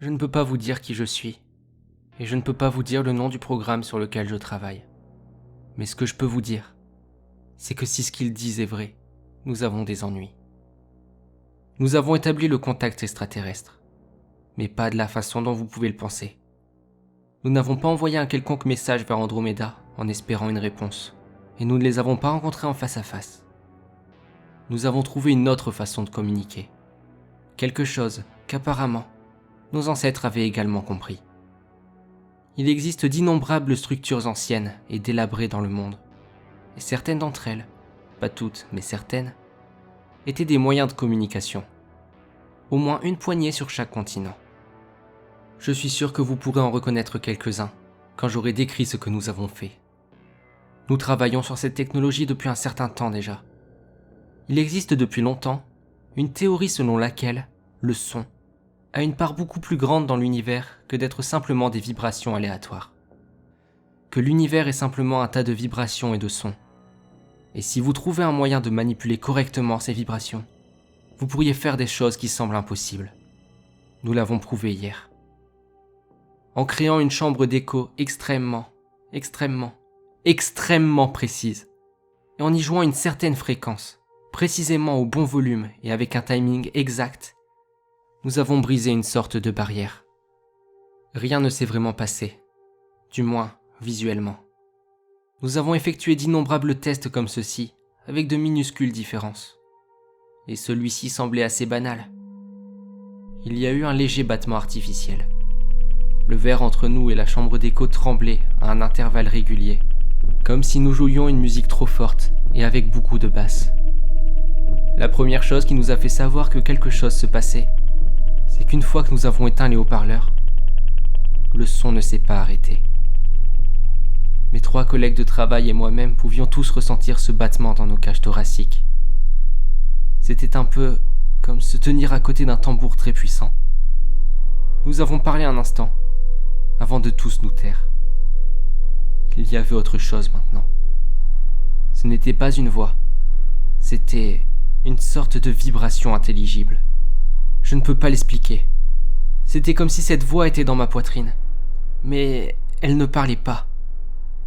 Je ne peux pas vous dire qui je suis, et je ne peux pas vous dire le nom du programme sur lequel je travaille. Mais ce que je peux vous dire, c'est que si ce qu'ils disent est vrai, nous avons des ennuis. Nous avons établi le contact extraterrestre, mais pas de la façon dont vous pouvez le penser. Nous n'avons pas envoyé un quelconque message vers Andromeda en espérant une réponse, et nous ne les avons pas rencontrés en face à face. Nous avons trouvé une autre façon de communiquer. Quelque chose qu'apparemment, nos ancêtres avaient également compris. Il existe d'innombrables structures anciennes et délabrées dans le monde, et certaines d'entre elles, pas toutes mais certaines, étaient des moyens de communication. Au moins une poignée sur chaque continent. Je suis sûr que vous pourrez en reconnaître quelques-uns quand j'aurai décrit ce que nous avons fait. Nous travaillons sur cette technologie depuis un certain temps déjà. Il existe depuis longtemps une théorie selon laquelle le son a une part beaucoup plus grande dans l'univers que d'être simplement des vibrations aléatoires. Que l'univers est simplement un tas de vibrations et de sons. Et si vous trouvez un moyen de manipuler correctement ces vibrations, vous pourriez faire des choses qui semblent impossibles. Nous l'avons prouvé hier. En créant une chambre d'écho extrêmement précise, et en y jouant une certaine fréquence, précisément au bon volume et avec un timing exact, nous avons brisé une sorte de barrière. Rien ne s'est vraiment passé, du moins visuellement. Nous avons effectué d'innombrables tests comme ceci, avec de minuscules différences. Et celui-ci semblait assez banal. Il y a eu un léger battement artificiel. Le verre entre nous et la chambre d'écho tremblait à un intervalle régulier, comme si nous jouions une musique trop forte et avec beaucoup de basses. La première chose qui nous a fait savoir que quelque chose se passait, c'est qu'une fois que nous avons éteint les haut-parleurs, le son ne s'est pas arrêté. Mes 3 collègues de travail et moi-même pouvions tous ressentir ce battement dans nos cages thoraciques. C'était un peu comme se tenir à côté d'un tambour très puissant. Nous avons parlé un instant, avant de tous nous taire. Il y avait autre chose maintenant. Ce n'était pas une voix, c'était une sorte de vibration intelligible. Je ne peux pas l'expliquer. C'était comme si cette voix était dans ma poitrine, mais elle ne parlait pas.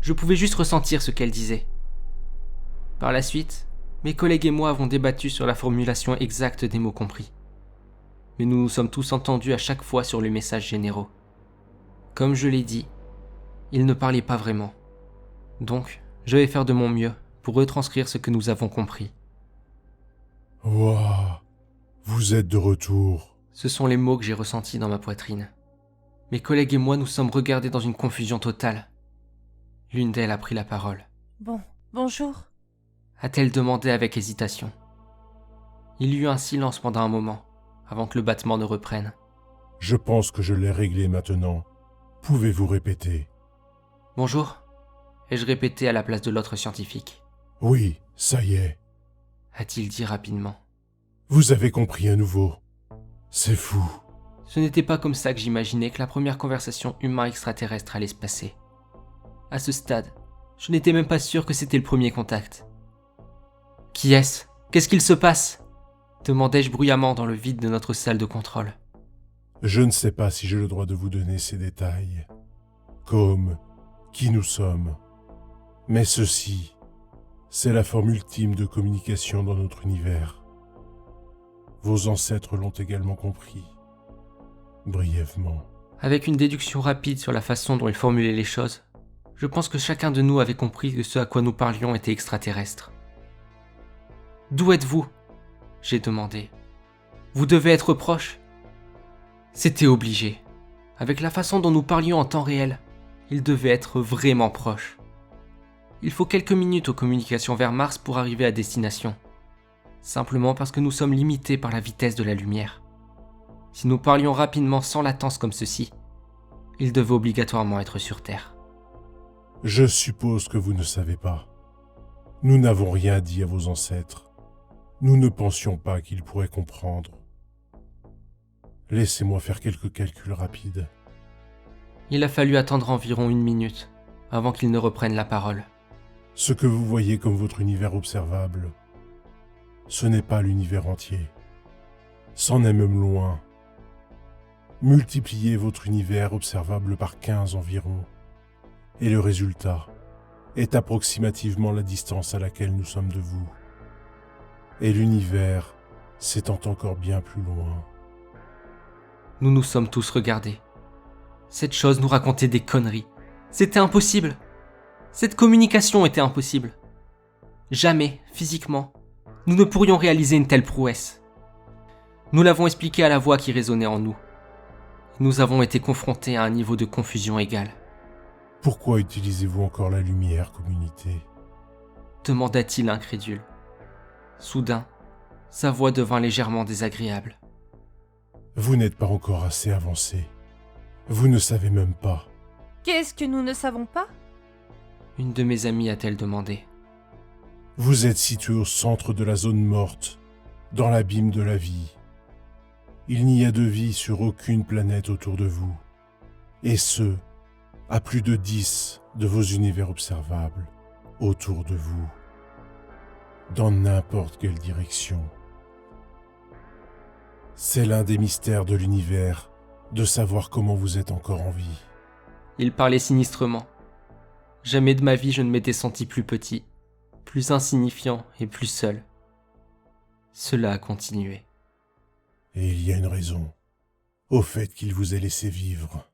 Je pouvais juste ressentir ce qu'elle disait. Par la suite, mes collègues et moi avons débattu sur la formulation exacte des mots compris. Mais nous nous sommes tous entendus à chaque fois sur les messages généraux. Comme je l'ai dit, ils ne parlaient pas vraiment. Donc, je vais faire de mon mieux pour retranscrire ce que nous avons compris. Ouah, vous êtes de retour. Ce sont les mots que j'ai ressentis dans ma poitrine. Mes collègues et moi nous sommes regardés dans une confusion totale. L'une d'elles a pris la parole. Bonjour. A-t-elle demandé avec hésitation. Il y eut un silence pendant un moment, avant que le battement ne reprenne. Je pense que je l'ai réglé maintenant. Pouvez-vous répéter? Bonjour, ai-je répété à la place de l'autre scientifique. Oui, ça y est. A-t-il dit rapidement. Vous avez compris à nouveau. C'est fou. Ce n'était pas comme ça que j'imaginais que la première conversation humain-extraterrestre allait se passer. À ce stade, je n'étais même pas sûr que c'était le premier contact. Qui est-ce? Qu'est-ce qu'il se passe? Demandai-je bruyamment dans le vide de notre salle de contrôle. Je ne sais pas si j'ai le droit de vous donner ces détails, comme qui nous sommes. Mais ceci, c'est la forme ultime de communication dans notre univers. Vos ancêtres l'ont également compris, brièvement. Avec une déduction rapide sur la façon dont ils formulaient les choses, je pense que chacun de nous avait compris que ce à quoi nous parlions était extraterrestre. « D'où êtes-vous » j'ai demandé. « Vous devez être proche ?» C'était obligé. Avec la façon dont nous parlions en temps réel, il devait être vraiment proche. Il faut quelques minutes aux communications vers Mars pour arriver à destination. Simplement parce que nous sommes limités par la vitesse de la lumière. Si nous parlions rapidement sans latence comme ceci, il devait obligatoirement être sur Terre. Je suppose que vous ne savez pas. Nous n'avons rien dit à vos ancêtres. Nous ne pensions pas qu'ils pourraient comprendre. Laissez-moi faire quelques calculs rapides. Il a fallu attendre environ 1 minute avant qu'il ne reprenne la parole. Ce que vous voyez comme votre univers observable, ce n'est pas l'univers entier. C'en est même loin. Multipliez votre univers observable par 15 environ, et le résultat est approximativement la distance à laquelle nous sommes de vous. Et l'univers s'étend encore bien plus loin. Nous nous sommes tous regardés. Cette chose nous racontait des conneries. C'était impossible. Cette communication était impossible. Jamais, physiquement, nous ne pourrions réaliser une telle prouesse. Nous l'avons expliqué à la voix qui résonnait en nous. Nous avons été confrontés à un niveau de confusion égal. Pourquoi utilisez-vous encore la lumière, communauté ? Demanda-t-il incrédule. Soudain, sa voix devint légèrement désagréable. Vous n'êtes pas encore assez avancé. Vous ne savez même pas. Qu'est-ce que nous ne savons pas? Une de mes amies a-t-elle demandé. Vous êtes situé au centre de la zone morte, dans l'abîme de la vie. Il n'y a de vie sur aucune planète autour de vous, et ce, à plus de 10 de vos univers observables autour de vous, dans n'importe quelle direction. C'est l'un des mystères de l'univers de savoir comment vous êtes encore en vie. Il parlait sinistrement. Jamais de ma vie je ne m'étais senti plus petit, plus insignifiant et plus seul. Cela a continué. Et il y a une raison au fait qu'il vous ait laissé vivre.